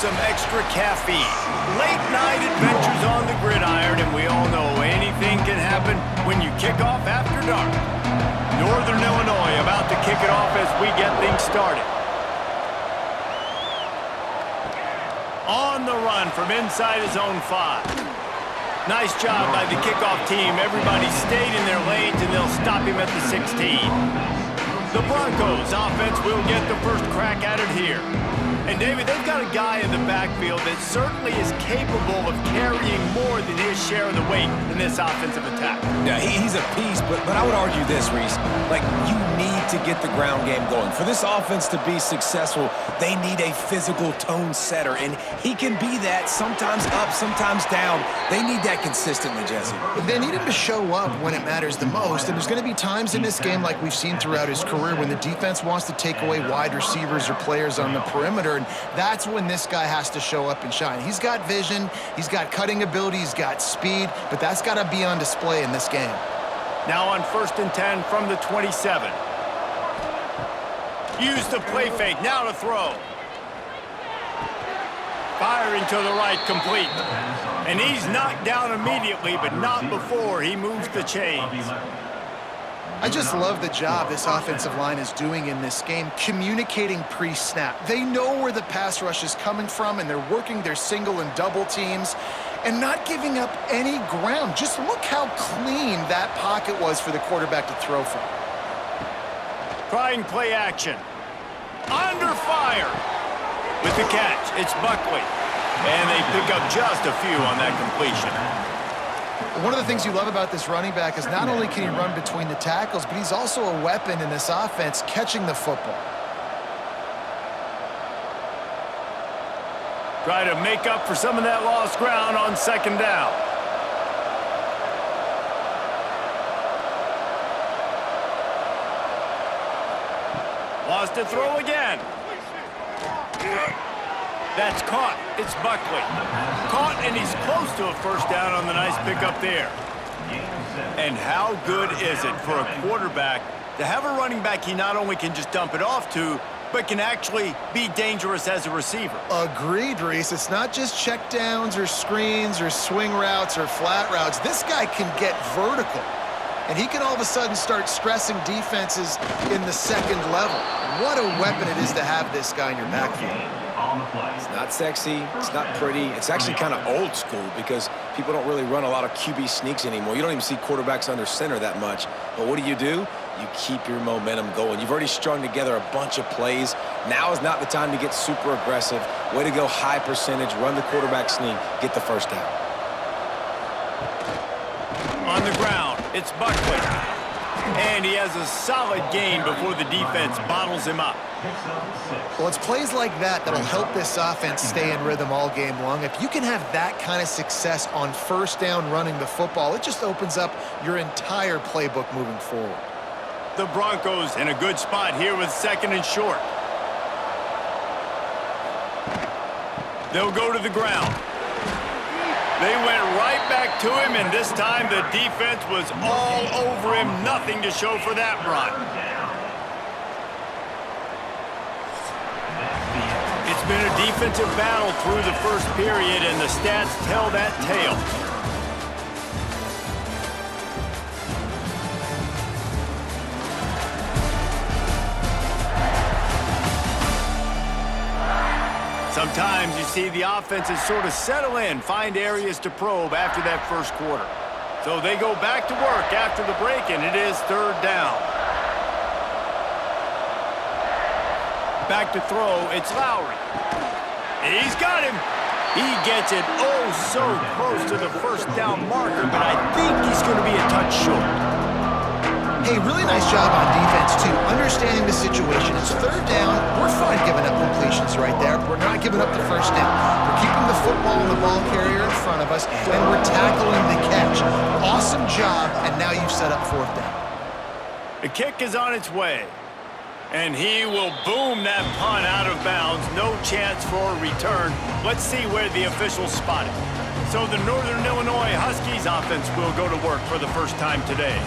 some extra caffeine. Late night adventures on the gridiron, and we all know anything can happen when you kick off after dark. Northern Illinois about to kick it off as we get things started. On the run from inside his own 5. Nice job by the kickoff team. Everybody stayed in their lanes, and they'll stop him at the 16. The Broncos offense will get the first crack at it here. And, David, they've got a guy in the backfield that certainly is capable of carrying more than his share of the weight in this offensive attack. Yeah, he's a piece, but I would argue this, Reese. Like, you need to get the ground game going. For this offense to be successful, they need a physical tone setter, and he can be that, sometimes up, sometimes down. They need that consistently, Jesse. They need him to show up when it matters the most, and there's going to be times in this game like we've seen throughout his career when the defense wants to take away wide receivers or players on the perimeter, and that's when this guy has to show up and shine. He's got vision, he's got cutting ability, he's got speed, but that's got to be on display in this game. Now on 1st and 10 from the 27. Use the play fake, now to throw. Firing to the right, complete. And he's knocked down immediately, but not before he moves the chains. I just love the job this offensive line is doing in this game, communicating pre-snap. They know where the pass rush is coming from, and they're working their single and double teams and not giving up any ground. Just look how clean that pocket was for the quarterback to throw from. Trying play action. Under fire. With the catch, it's Buckley. And they pick up just a few on that completion. One of the things you love about this running back is not only can he run between the tackles, but he's also a weapon in this offense catching the football. Try to make up for some of that lost ground on 2nd down. Lost to throw again. That's caught. It's Buckley. Caught, and he's close to a first down on the nice pickup there. And how good is it for a quarterback to have a running back he not only can just dump it off to, but can actually be dangerous as a receiver? Agreed, Reese. It's not just check downs or screens or swing routes or flat routes. This guy can get vertical, and he can all of a sudden start stressing defenses in the 2nd level. What a weapon it is to have this guy in your backfield. It's not sexy, it's not pretty, it's actually kind of old school because people don't really run a lot of QB sneaks anymore. You don't even see quarterbacks under center that much. But what do? You keep your momentum going. You've already strung together a bunch of plays. Now is not the time to get super aggressive. Way to go high percentage, run the quarterback sneak, get the first down. On the ground, it's Buckley. And he has a solid gain before the defense bottles him up. Well, it's plays like that that'll help this offense stay in rhythm all game long. If you can have that kind of success on 1st down running the football, it just opens up your entire playbook moving forward. The Broncos in a good spot here with 2nd and short. They'll go to the ground. They went right back to him, and this time the defense was all over him. Nothing to show for that run. It's been a defensive battle through the 1st period, and the stats tell that tale. Sometimes you see the offenses sort of settle in, find areas to probe after that 1st quarter. So they go back to work after the break, and it is 3rd down. Back to throw, it's Lowry. And he's got him. He gets it oh so close to the 1st down marker, but I think he's going to be a touch short. Hey, really nice job on defense, too. Understanding the situation. It's 3rd down. We're fine giving up completions right there. We're not giving up the 1st down. We're keeping the football and the ball carrier in front of us, and we're tackling the catch. Awesome job, and now you've set up 4th down. The kick is on its way. And he will boom that punt out of bounds. No chance for a return. Let's see where the officials spot it. So the Northern Illinois Huskies offense will go to work for the first time today.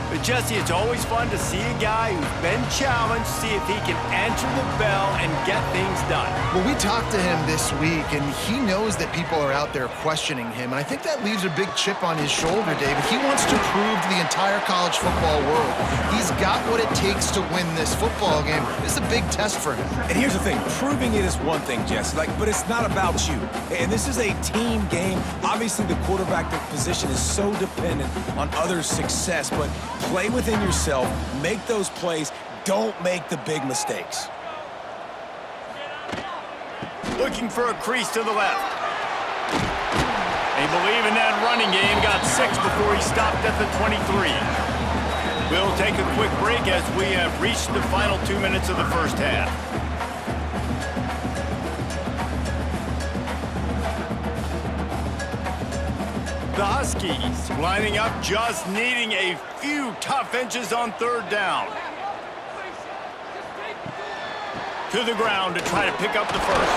But Jesse, it's always fun to see a guy who's been challenged, see if he can answer the bell and get things done. Well, we talked to him this week, and he knows that people are out there questioning him. And I think that leaves a big chip on his shoulder, David. He wants to prove to the entire college football world he's got what it takes to win this football game. This is a big test for him. And here's the thing, proving it is one thing, Jesse, but it's not about you. And this is a team game. Obviously, the quarterback position is so dependent on others' success, but play within yourself, make those plays, don't make the big mistakes. Looking for a crease to the left. They believe in that running game, got 6 before he stopped at the 23. We'll take a quick break as we have reached the final 2 minutes of the first half. The Huskies lining up, just needing a few tough inches on third down. To the ground to try to pick up the first.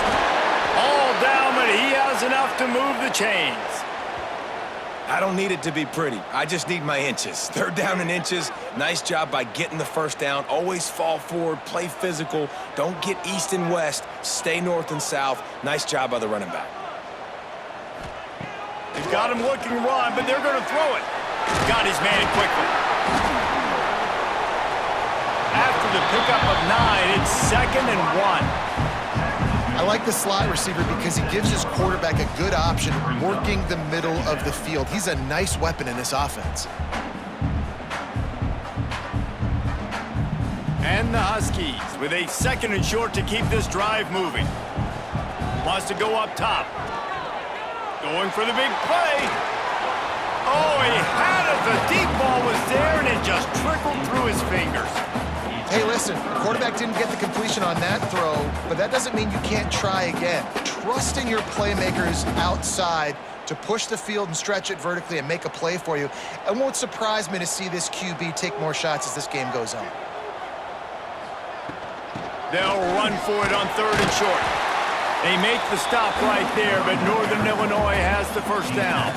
All down, but he has enough to move the chains. I don't need it to be pretty. I just need my inches. Third down in inches. Nice job by getting the first down. Always fall forward, play physical. Don't get east and west. Stay north and south. Nice job by the running back. They've got him looking run, but they're going to throw it. Got his man quickly. After the pickup of 9, it's 2nd and 1. I like the slot receiver because he gives his quarterback a good option working the middle of the field. He's a nice weapon in this offense. And the Huskies with a 2nd and short to keep this drive moving. Wants to go up top. Going for the big play. Oh, he had it. The deep ball was there, and it just trickled through his fingers. Hey, listen, the quarterback didn't get the completion on that throw, but that doesn't mean you can't try again. Trust in your playmakers outside to push the field and stretch it vertically and make a play for you. It won't surprise me to see this QB take more shots as this game goes on. They'll run for it on 3rd and short. They make the stop right there, but Northern Illinois has the first down.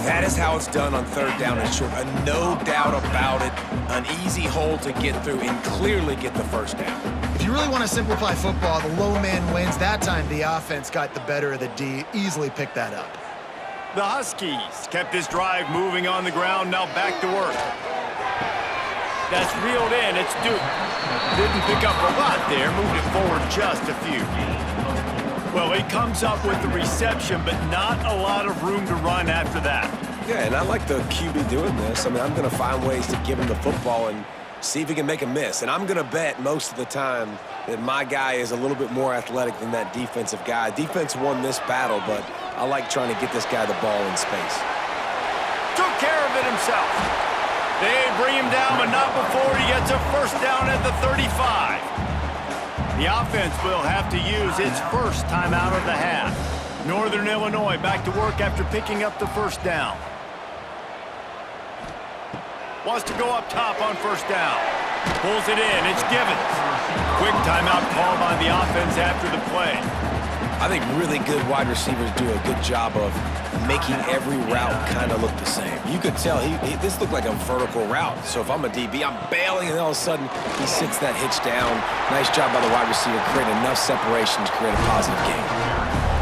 That is how it's done on 3rd down and short. No doubt about it. An easy hole to get through and clearly get the first down. If you really want to simplify football, the low man wins. That time the offense got the better of the D. Easily picked that up. The Huskies kept this drive moving on the ground, now back to work. That's reeled in, it's Duke. Didn't pick up a lot there, moved it forward just a few. Well, he comes up with the reception, but not a lot of room to run after that. Yeah, and I like the QB doing this. I mean, I'm going to find ways to give him the football and see if he can make a miss. And I'm going to bet most of the time that my guy is a little bit more athletic than that defensive guy. Defense won this battle, but I like trying to get this guy the ball in space. Took care of it himself. They bring him down, but not before he gets a first down at the 35. The offense will have to use its first timeout of the half. Northern Illinois back to work after picking up the first down. Wants to go up top on first down. Pulls it in. It's Givens. Quick timeout call by the offense after the play. I think really good wide receivers do a good job of making every route kind of look the same. You could tell this looked like a vertical route. So if I'm a DB, I'm bailing, and all of a sudden he sits that hitch down. Nice job by the wide receiver, creating enough separation to create a positive gain.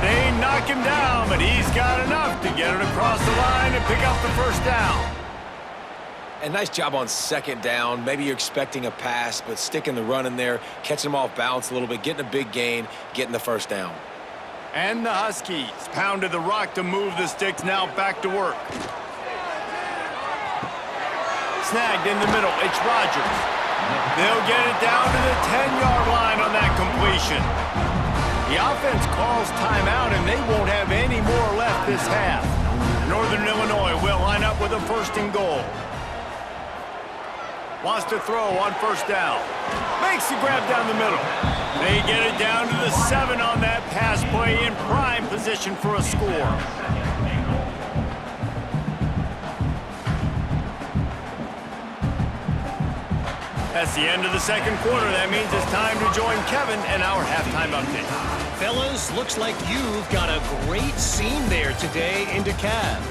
They knock him down, but he's got enough to get it across the line and pick up the first down. And nice job on 2nd down. Maybe you're expecting a pass, but sticking the run in there, catching him off balance a little bit, getting a big gain, getting the first down. And the Huskies pounded the rock to move the sticks, now back to work. Snagged in the middle, it's Rogers. They'll get it down to the 10-yard line on that completion. The offense calls timeout, and they won't have any more left this half. Northern Illinois will line up with a 1st and goal. Wants to throw on first down. Makes the grab down the middle. They get it down to the 7 on that pass play, in prime position for a score. That's the end of the 2nd quarter. That means it's time to join Kevin and our halftime update. Fellas, looks like you've got a great scene there today in DeKalb.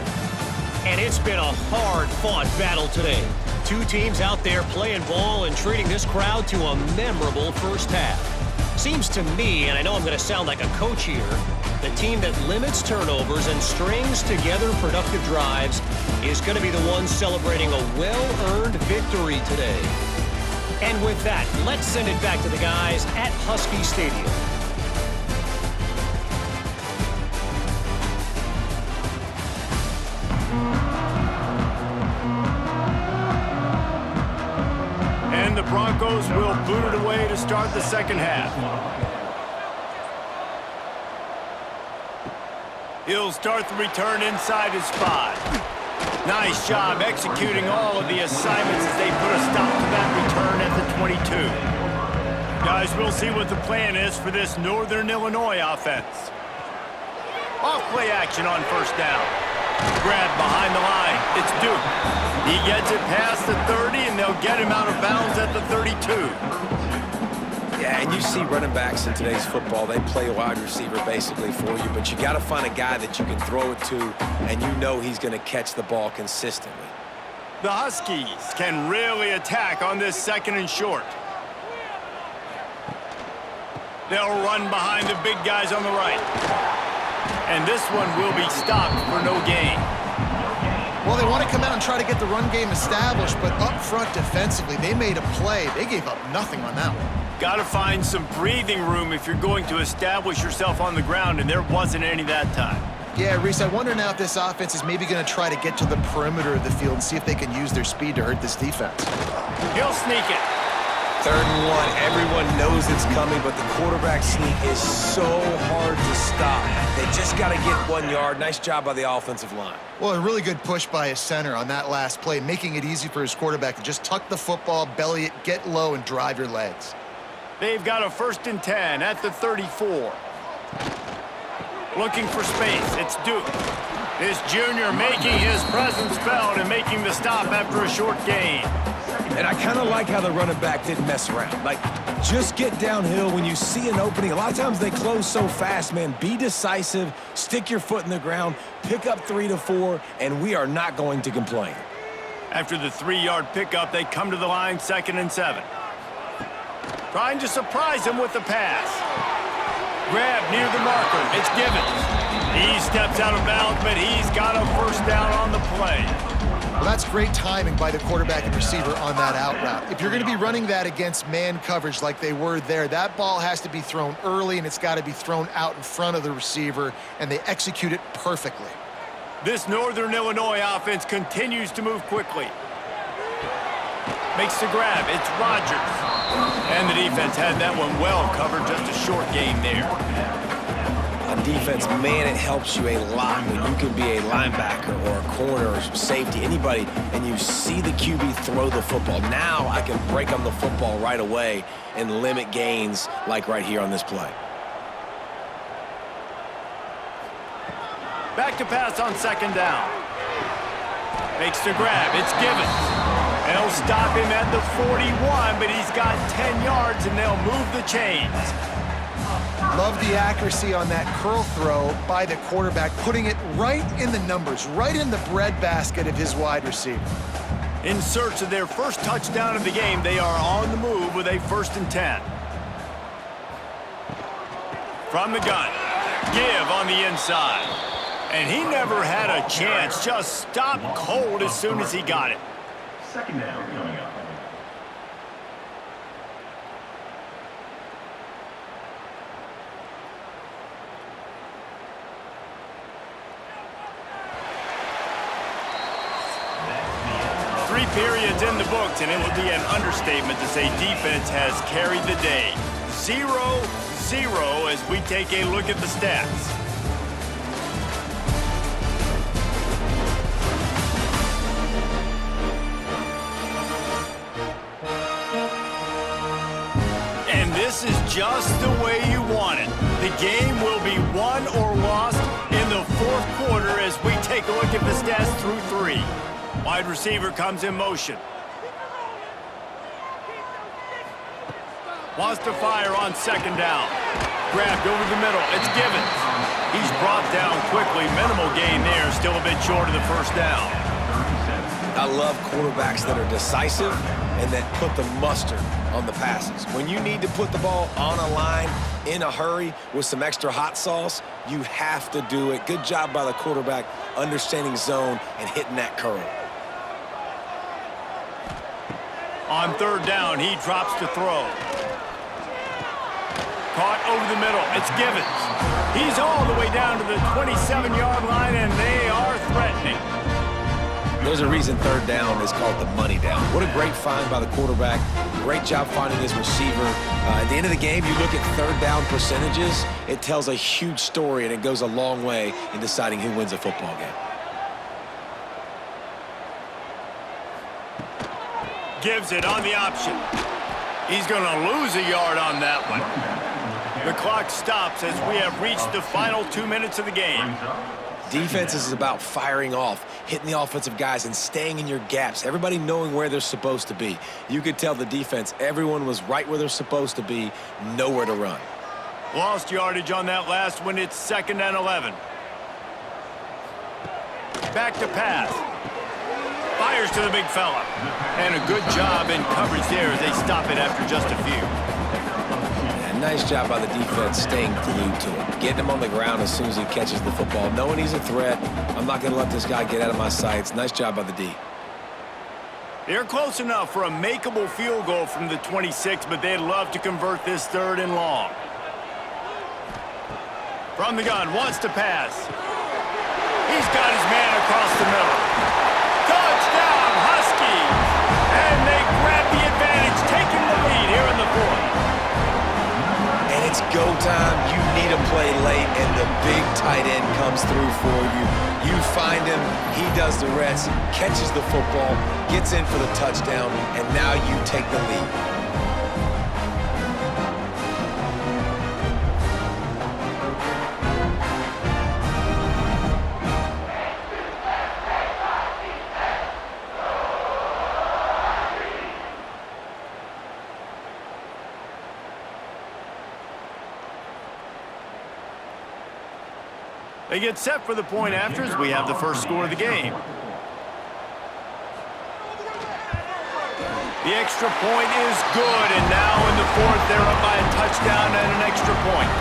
And it's been a hard-fought battle today. Two teams out there playing ball and treating this crowd to a memorable first half. Seems to me, and I know I'm going to sound like a coach here, the team that limits turnovers and strings together productive drives is going to be the one celebrating a well-earned victory today. And with that, let's send it back to the guys at Husky Stadium. And the Broncos will boot it away to start the second half. He'll start the return inside his 5. Nice job executing all of the assignments as they put a stop to that return at the 22. Guys, we'll see what the plan is for this Northern Illinois offense. Off play action on first down. Grab behind the line. It's Duke. He gets it past the 30, and they'll get him out of bounds at the 32. Yeah, and you see running backs in today's football, they play wide receiver basically for you, but you got to find a guy that you can throw it to, and you know he's going to catch the ball consistently. The Huskies can really attack on this second and short. They'll run behind the big guys on the right. And this one will be stopped for no gain. Well, they want to come out and try to get the run game established, but up front defensively, they made a play. They gave up nothing on that one. Got to find some breathing room if you're going to establish yourself on the ground, and there wasn't any that time. Yeah, Reese, I wonder now if this offense is maybe going to try to get to the perimeter of the field and see if they can use their speed to hurt this defense. He'll sneak it. 3rd and 1, everyone knows it's coming, but the quarterback sneak is so hard to stop. They just got to get 1 yard. Nice job by the offensive line. Well, a really good push by his center on that last play, making it easy for his quarterback to just tuck the football, belly it, get low, and drive your legs. They've got a 1st and 10 at the 34. Looking for space, it's Duke. This junior making his presence felt and making the stop after a short gain. And I kind of like how the running back didn't mess around. Like, just get downhill when you see an opening. A lot of times they close so fast, man. Be decisive, stick your foot in the ground, pick up 3 to 4, and we are not going to complain. After the 3-yard pickup, they come to the line 2nd and 7. Trying to surprise him with the pass. Grab near the marker. It's Givens. He steps out of bounds, but he's got a 1st down on the play. Well, that's great timing by the quarterback and receiver on that out route. If you're going to be running that against man coverage like they were there, that ball has to be thrown early, and it's got to be thrown out in front of the receiver, and they execute it perfectly. This Northern Illinois offense continues to move quickly. Makes the grab. It's Rogers. And the defense had that one well covered, just a short gain there. On defense, man, it helps you a lot when you can be a linebacker or a corner or safety, anybody, and you see the QB throw the football. Now I can break on the football right away and limit gains like right here on this play. Back to pass on 2nd down. Makes the grab. It's Givens. They'll stop him at the 41, but he's got 10 yards, and they'll move the chains. Love the accuracy on that curl throw by the quarterback, putting it right in the numbers, right in the breadbasket of his wide receiver. In search of their first touchdown of the game, they are on the move with a 1st and 10. From the gun, Give on the inside. And he never had a chance, just stopped cold as soon as he got it. 2nd down coming up. Three periods in the books, and it would be an understatement to say defense has carried the day. 0-0 as we take a look at the stats. And this is just the way you want it. The game will be won or lost in the 4th quarter as we take a look at the stats through 3. Wide receiver comes in motion. Wants to fire on 2nd down. Grabbed over the middle. It's Givens. He's brought down quickly. Minimal gain there. Still a bit short of the 1st down. I love quarterbacks that are decisive and that put the mustard on the passes. When you need to put the ball on a line in a hurry with some extra hot sauce, you have to do it. Good job by the quarterback understanding zone and hitting that curl. On third down, he drops to throw. Caught over the middle. It's Givens. He's all the way down to the 27-yard line, and they are threatening. There's a reason third down is called the money down. What a great find by the quarterback. Great job finding his receiver. At the end of the game, you look at third down percentages, it tells a huge story, and it goes a long way in deciding who wins a football game. Gives it on the option. He's going to lose a yard on that one. The clock stops as we have reached the final 2 minutes of the game. Defense is about firing off, hitting the offensive guys, and staying in your gaps. Everybody knowing where they're supposed to be. You could tell the defense, everyone was right where they're supposed to be, nowhere to run. Lost yardage on that last one. It's 2nd and 11. Back to pass. Fires to the big fella. And a good job in coverage there as they stop it after just a few. Nice job by the defense staying glued to him. Getting him on the ground as soon as he catches the football. Knowing he's a threat. I'm not going to let this guy get out of my sights. Nice job by the D. They're close enough for a makeable field goal from the 26, but they'd love to convert this 3rd and long. From the gun, wants to pass. He's got his man across the middle. Touchdown, Huskies! And they grab the advantage, taking the lead here in the 4th. It's go time. You need a play late, and the big tight end comes through for you. You find him, he does the rest, catches the football, gets in for the touchdown, and now you take the lead. They get set for the point after as we have the first score of the game. The extra point is good, and now in the 4th, they're up by a touchdown and an extra point.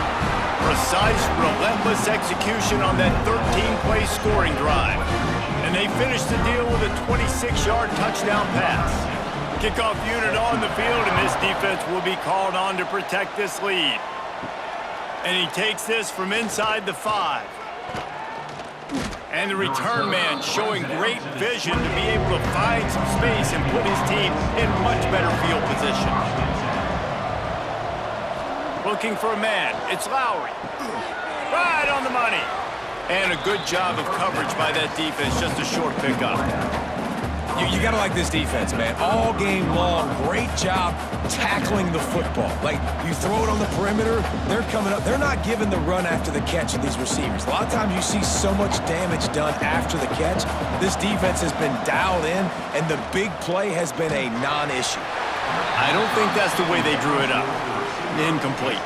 Precise, relentless execution on that 13-play scoring drive. And they finish the deal with a 26-yard touchdown pass. Kickoff unit on the field, and this defense will be called on to protect this lead. And he takes this from inside the 5. And the return man showing great vision to be able to find some space and put his team in much better field position. Looking for a man. It's Lowry. Right on the money. And a good job of coverage by that defense. Just a short pickup. You got to like this defense, man. All game long, great job tackling the football. Like, you throw it on the perimeter, they're coming up. They're not giving the run after the catch of these receivers. A lot of times you see so much damage done after the catch. This defense has been dialed in, and the big play has been a non-issue. I don't think that's the way they drew it up. Incomplete.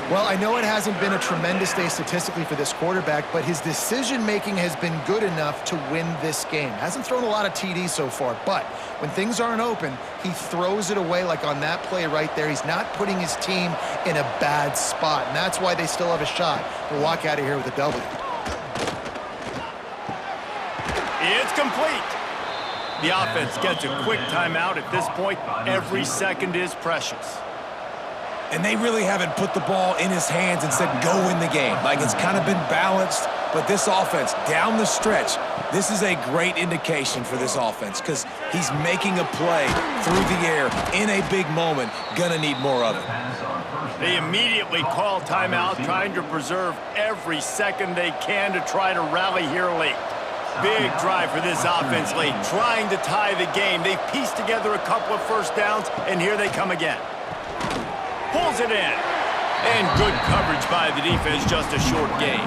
Well, I know it hasn't been a tremendous day statistically for this quarterback, but his decision-making has been good enough to win this game. Hasn't thrown a lot of TDs so far, but when things aren't open, he throws it away like on that play right there. He's not putting his team in a bad spot, and that's why they still have a shot to walk out of here with a W. It's complete. The offense gets a quick timeout. At this point, every second is precious. And they really haven't put the ball in his hands and said, go win the game. Like, it's kind of been balanced, but this offense, down the stretch, this is a great indication for this offense because he's making a play through the air in a big moment. Gonna need more of it. They immediately call timeout, trying to preserve every second they can to try to rally here late. Big drive for this offense late, trying to tie the game. They've pieced together a couple of first downs, and here they come again. Pulls it in. And good coverage by the defense, just a short gain.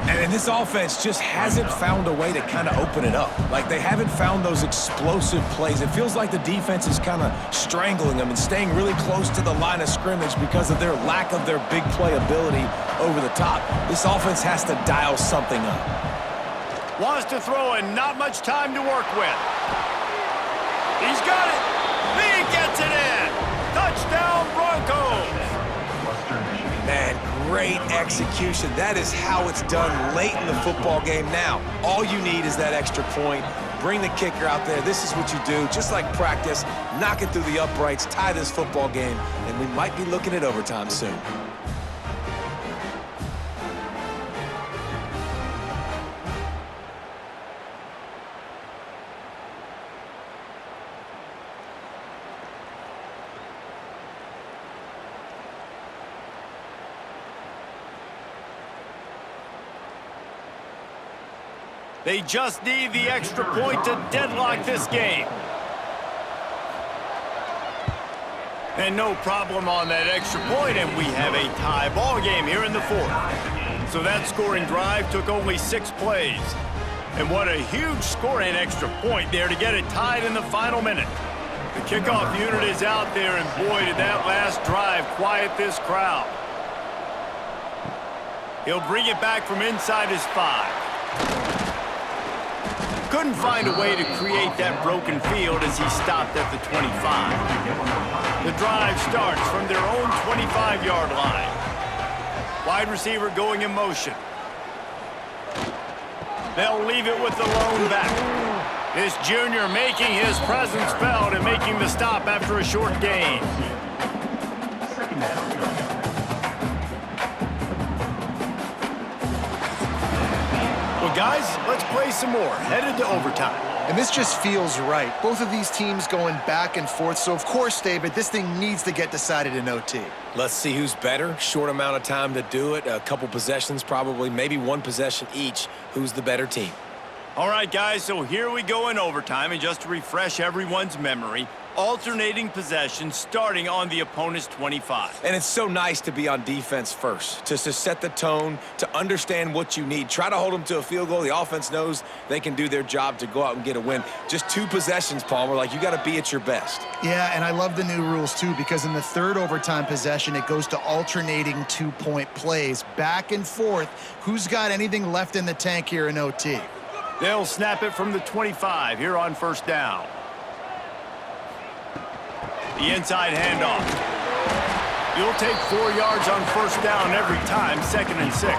And this offense just hasn't found a way to kind of open it up. Like, they haven't found those explosive plays. It feels like the defense is kind of strangling them and staying really close to the line of scrimmage because of their lack of their big play ability over the top. This offense has to dial something up. Wants to throw and not much time to work with. He's got it. He gets it in. Touchdown, Broncos. Man, great execution. That is how it's done late in the football game. Now, all you need is that extra point. Bring the kicker out there. This is what you do. Just like practice, knock it through the uprights, tie this football game, and we might be looking at overtime soon. They just need the extra point to deadlock this game. And no problem on that extra point, and we have a tie ball game here in the fourth. So that scoring drive took only 6 plays. And what a huge scoring extra point there to get it tied in the final minute. The kickoff unit is out there, and boy, did that last drive quiet this crowd. He'll bring it back from inside his 5. Couldn't find a way to create that broken field as he stopped at the 25. The drive starts from their own 25-yard line. Wide receiver going in motion. They'll leave it with the lone back. This junior making his presence felt and making the stop after a short gain. Second down. Well, guys, let's play some more. Headed to overtime. And this just feels right. Both of these teams going back and forth. So, of course, David, this thing needs to get decided in OT. Let's see who's better. Short amount of time to do it. A couple possessions probably, maybe one possession each. Who's the better team? All right, guys, so here we go in overtime. And just to refresh everyone's memory, alternating possessions starting on the opponent's 25. And it's so nice to be on defense first, just to set the tone, to understand what you need. Try to hold them to a field goal. The offense knows they can do their job to go out and get a win. Just 2 possessions, Palmer, like you got to be at your best. Yeah, and I love the new rules, too, because in the third overtime possession, it goes to alternating 2-point plays. Back and forth. Who's got anything left in the tank here in OT? They'll snap it from the 25 here on first down. The inside handoff. You'll take 4 yards on first down every time, 2nd and 6.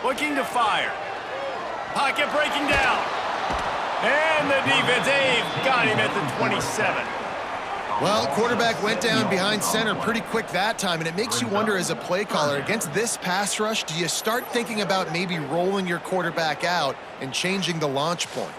Looking to fire. Pocket breaking down. And the defense, they've got him at the 27. Well, quarterback went down behind center pretty quick that time, and it makes you wonder as a play caller, against this pass rush, do you start thinking about maybe rolling your quarterback out and changing the launch point?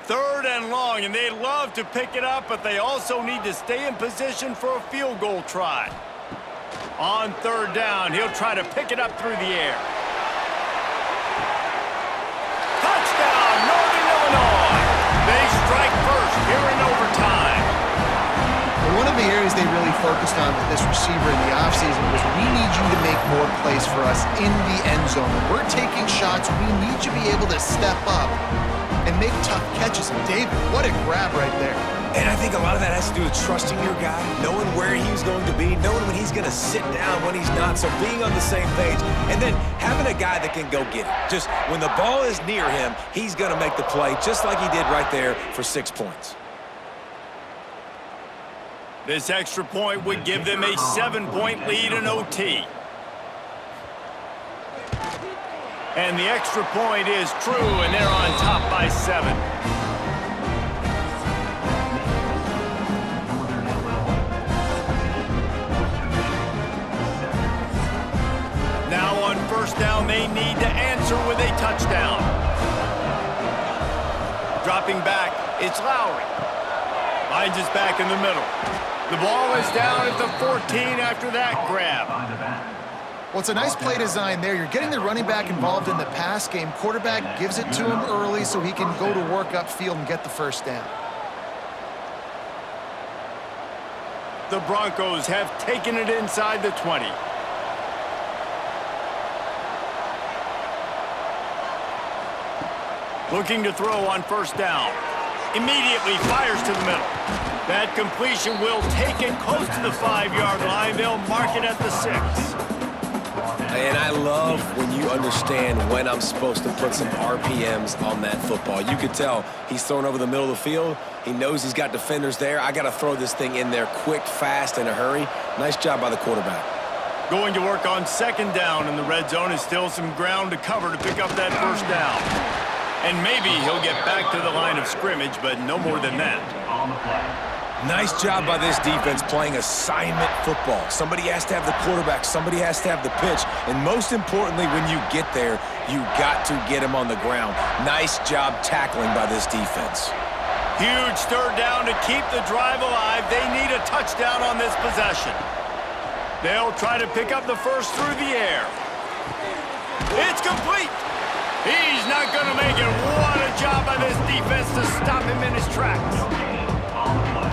Third and long, and they love to pick it up, but they also need to stay in position for a field goal try. On third down, he'll try to pick it up through the air. Touchdown, Northern Illinois! They strike first here in overtime. One of the areas they really focused on with this receiver in the offseason was we need you to make more plays for us in the end zone. When we're taking shots, we need you to be able to step up and make tough catches. And David, what a grab right there. And I think a lot of that has to do with trusting your guy, knowing where he's going to be, knowing when he's going to sit down, when he's not, so being on the same page, and then having a guy that can go get it. Just when the ball is near him, he's going to make the play, just like he did right there for 6 points. This extra point would give them a 7-point lead in OT. And the extra point is true, and they're on top by 7. Now on first down, they need to answer with a touchdown. Dropping back, it's Lowry. Finds his back in the middle. The ball is down at the 14 after that grab. Well, it's a nice play design there. You're getting the running back involved in the pass game. Quarterback gives it to him early so he can go to work upfield and get the first down. The Broncos have taken it inside the 20. Looking to throw on first down. Immediately fires to the middle. That completion will take it close to the 5-yard line. They'll mark it at the 6. And I love when you understand when I'm supposed to put some RPMs on that football. You could tell he's throwing over the middle of the field. He knows he's got defenders there. I got to throw this thing in there quick, fast, in a hurry. Nice job by the quarterback. Going to work on second down, and the red zone is still some ground to cover to pick up that first down. And maybe he'll get back to the line of scrimmage, but no more than that. On the play. Nice job by this defense playing assignment football. Somebody has to have the quarterback. Somebody has to have the pitch. And most importantly, when you get there, you got to get him on the ground. Nice job tackling by this defense. Huge third down to keep the drive alive. They need a touchdown on this possession. They'll try to pick up the first through the air. It's complete. He's not going to make it. What a job by this defense to stop him in his tracks.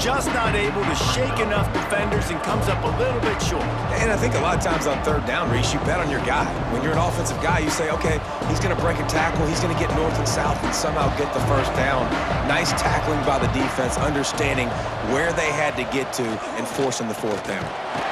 Just not able to shake enough defenders and comes up a little bit short. And I think a lot of times on third down, Reese, you bet on your guy. When you're an offensive guy, you say, okay, he's going to break a tackle, he's going to get north and south and somehow get the first down. Nice tackling by the defense, understanding where they had to get to and forcing the fourth down.